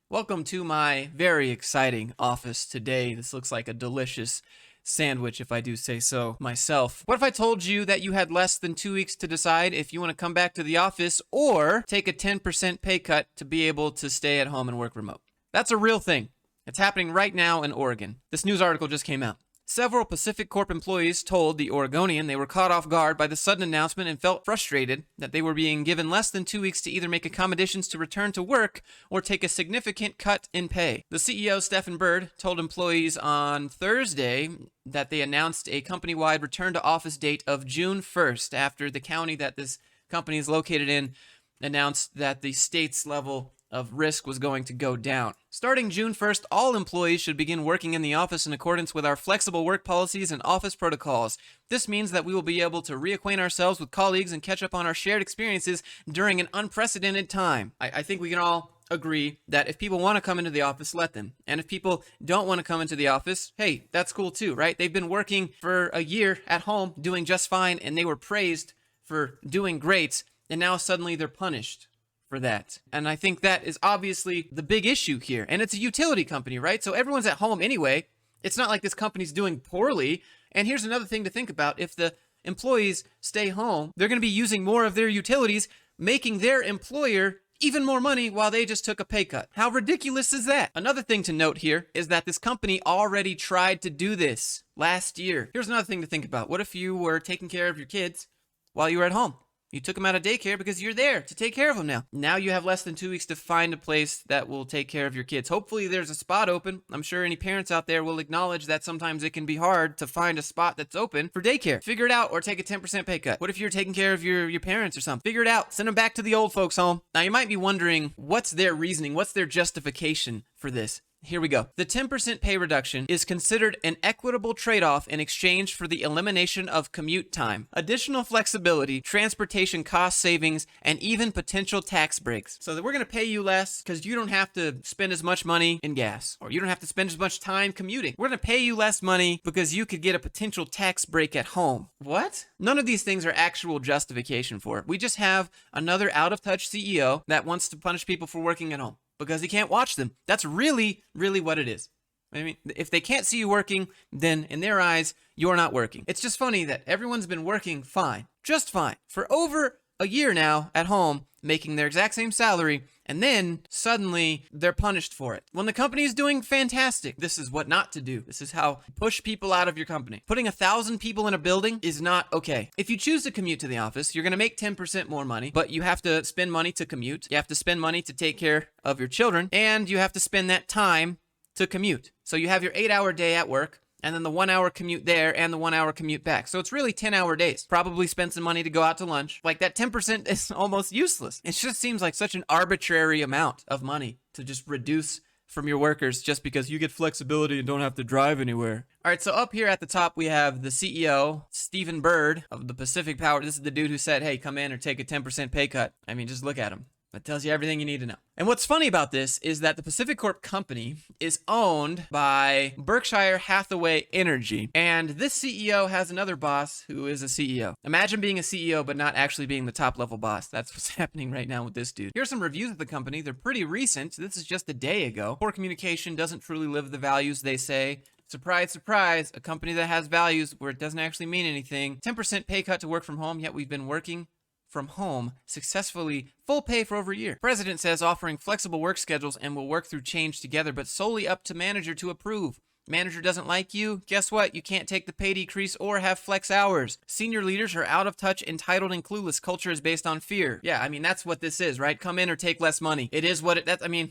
Welcome to my very exciting office today. This looks like a delicious sandwich, if I do say so myself. What if I told you that you had less than 2 weeks to decide if you want to come back to the office or take a 10% pay cut to be able to stay at home and work remote? That's a real thing. It's happening right now in Oregon. This news article just came out. Several pacificorp employees told the Oregonian they were caught off guard by the sudden announcement and felt frustrated that they were being given less than 2 weeks to either make accommodations to return to work or take a significant cut in pay. The CEO, Stephen Bird, told employees on Thursday that they announced a company-wide return to office date of June 1st after the county that this company is located in announced that the state's level of risk was going to go down. Starting June 1st, all employees should begin working in the office in accordance with our flexible work policies and office protocols. This means that we will be able to reacquaint ourselves with colleagues and catch up on our shared experiences during an unprecedented time. I think we can all agree that if people want to come into the office, let them. And if people don't want to come into the office, hey, that's cool too, right? They've been working for a year at home doing just fine, and they were praised for doing great, and now suddenly they're punished for that. And I think that is obviously the big issue here. And it's a utility company, right? So everyone's at home anyway. It's not like this company's doing poorly. And here's another thing to think about. If the employees stay home, they're going to be using more of their utilities, making their employer even more money while they just took a pay cut. How ridiculous is that? Another thing to note here is that this company already tried to do this last year. Here's another thing to think about. What if you were taking care of your kids while you were at home? You took them out of daycare because you're there to take care of them now. Now you have less than 2 weeks to find a place that will take care of your kids. Hopefully there's a spot open. I'm sure any parents out there will acknowledge that sometimes it can be hard to find a spot that's open for daycare. Figure it out or take a 10% pay cut. What if you're taking care of your parents or something? Figure it out. Send them back to the old folks' home. Now you might be wondering, what's their reasoning? What's their justification for this? Here we go. The 10% pay reduction is considered an equitable trade-off in exchange for the elimination of commute time, additional flexibility, transportation cost savings, and even potential tax breaks. So that we're going to pay you less because you don't have to spend as much money in gas, or you don't have to spend as much time commuting. We're going to pay you less money because you could get a potential tax break at home. What? None of these things are actual justification for it. We just have another out-of-touch CEO that wants to punish people for working at home because he can't watch them. That's really, really what it is. I mean, if they can't see you working, then in their eyes, you're not working. It's just funny that everyone's been working fine, just fine, for over a year now at home, making their exact same salary, and then suddenly they're punished for it. When the company is doing fantastic, this is what not to do. This is how you push people out of your company. Putting 1,000 people in a building is not okay. If you choose to commute to the office, you're going to make 10% more money, but you have to spend money to commute. You have to spend money to take care of your children, and you have to spend that time to commute. So you have your 8-hour day at work, and then the 1-hour commute there and the 1-hour commute back. So it's really 10-hour days. Probably spend some money to go out to lunch. Like that 10% is almost useless. It just seems like such an arbitrary amount of money to just reduce from your workers just because you get flexibility and don't have to drive anywhere. All right, so up here at the top, we have the CEO, Stephen Bird of the Pacific Power. This is the dude who said, hey, come in or take a 10% pay cut. I mean, just look at him. That tells you everything you need to know. And what's funny about this is that the pacificorp company is owned by Berkshire Hathaway Energy. And this CEO has another boss who is a CEO. Imagine being a CEO but not actually being the top level boss. That's what's happening right now with this dude. Here's some reviews of the company. They're pretty recent. This is just a day ago. Poor communication, doesn't truly live the values they say. Surprise, surprise, a company that has values where it doesn't actually mean anything. 10% pay cut to work from home, yet we've been working from home successfully, full pay for over a year. President says offering flexible work schedules and will work through change together, but solely up to manager to approve. Manager doesn't like you? Guess what? You can't take the pay decrease or have flex hours. Senior leaders are out of touch, entitled, and clueless. Culture is based on fear. Yeah, I mean, that's what this is, right? Come in or take less money. It is what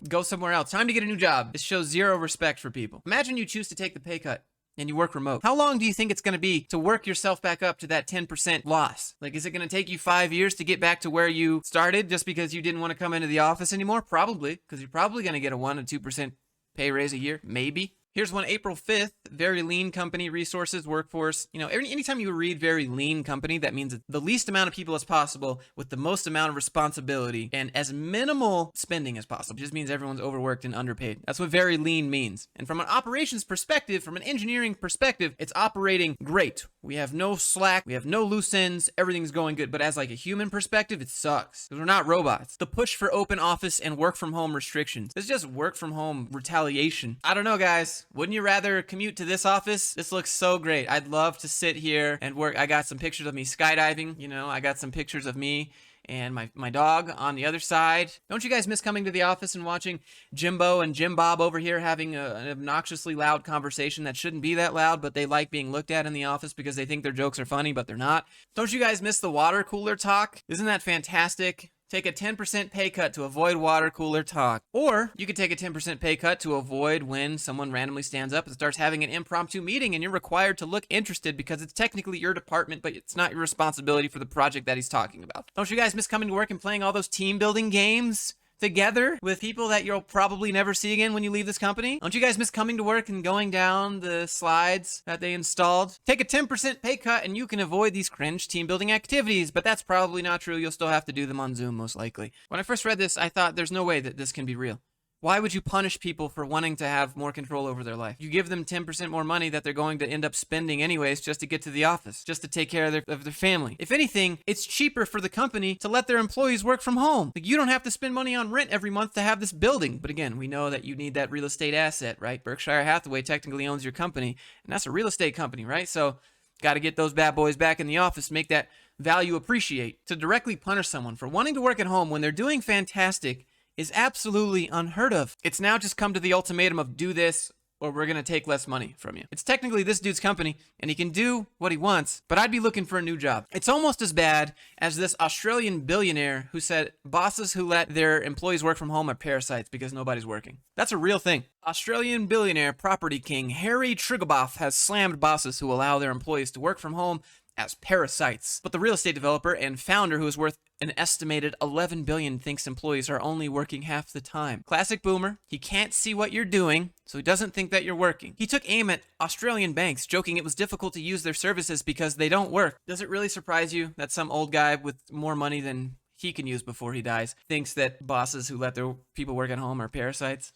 go somewhere else. Time to get a new job. This shows zero respect for people. Imagine you choose to take the pay cut and you work remote. How long do you think it's going to be to work yourself back up to that 10% loss? Like, is it going to take you 5 years to get back to where you started just because you didn't want to come into the office anymore? Probably, because you're probably going to get a 1 or 2% pay raise a year, maybe. Here's one, April 5th, very lean company, resources, workforce. You know, anytime you read very lean company, that means the least amount of people as possible with the most amount of responsibility and as minimal spending as possible. It just means everyone's overworked and underpaid. That's what very lean means. And from an operations perspective, from an engineering perspective, it's operating great. We have no slack, we have no loose ends, everything's going good. But as like a human perspective, it sucks because we're not robots. The push for open office and work from home restrictions. It's just work from home retaliation. I don't know, guys. Wouldn't you rather commute to this office? This looks so great. I'd love to sit here and work. I got some pictures of me skydiving. You know, I got some pictures of me and my dog on the other side. Don't you guys miss coming to the office and watching Jimbo and Jim Bob over here having an obnoxiously loud conversation that shouldn't be that loud, but they like being looked at in the office because they think their jokes are funny, but they're not? Don't you guys miss the water cooler talk? Isn't that fantastic? Take a 10% pay cut to avoid water cooler talk. Or you could take a 10% pay cut to avoid when someone randomly stands up and starts having an impromptu meeting and you're required to look interested because it's technically your department, but it's not your responsibility for the project that he's talking about. Don't you guys miss coming to work and playing all those team building games together with people that you'll probably never see again when you leave this company? Don't you guys miss coming to work and going down the slides that they installed? Take a 10% pay cut and you can avoid these cringe team building activities, but that's probably not true. You'll still have to do them on Zoom most likely. When I first read this, I thought there's no way that this can be real. Why would you punish people for wanting to have more control over their life? You give them 10% more money that they're going to end up spending anyways just to get to the office, just to take care of their family. If anything, it's cheaper for the company to let their employees work from home. Like, you don't have to spend money on rent every month to have this building. But again, we know that you need that real estate asset, right? Berkshire Hathaway technically owns your company, and that's a real estate company, right? So got to get those bad boys back in the office, make that value appreciate. To directly punish someone for wanting to work at home when they're doing fantastic is absolutely unheard of. It's now just come to the ultimatum of do this or we're going to take less money from you. It's technically this dude's company and he can do what he wants, but I'd be looking for a new job. It's almost as bad as this Australian billionaire who said bosses who let their employees work from home are parasites because nobody's working. That's a real thing. Australian billionaire property king Harry Triguboff has slammed bosses who allow their employees to work from home as parasites. But the real estate developer and founder, who is worth an estimated $11 billion, thinks employees are only working half the time. Classic boomer. He can't see what you're doing, so he doesn't think that you're working. He took aim at Australian banks, joking it was difficult to use their services because they don't work. Does it really surprise you that some old guy with more money than he can use before he dies thinks that bosses who let their people work at home are parasites?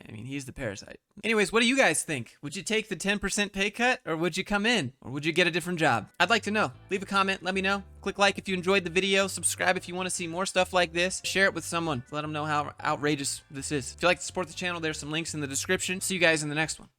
I mean, he's the parasite. Anyways, what do you guys think? Would you take the 10% pay cut, or would you come in? Or would you get a different job? I'd like to know. Leave a comment, let me know. Click like if you enjoyed the video. Subscribe if you want to see more stuff like this. Share it with someone to let them know how outrageous this is. If you'd like to support the channel, there's some links in the description. See you guys in the next one.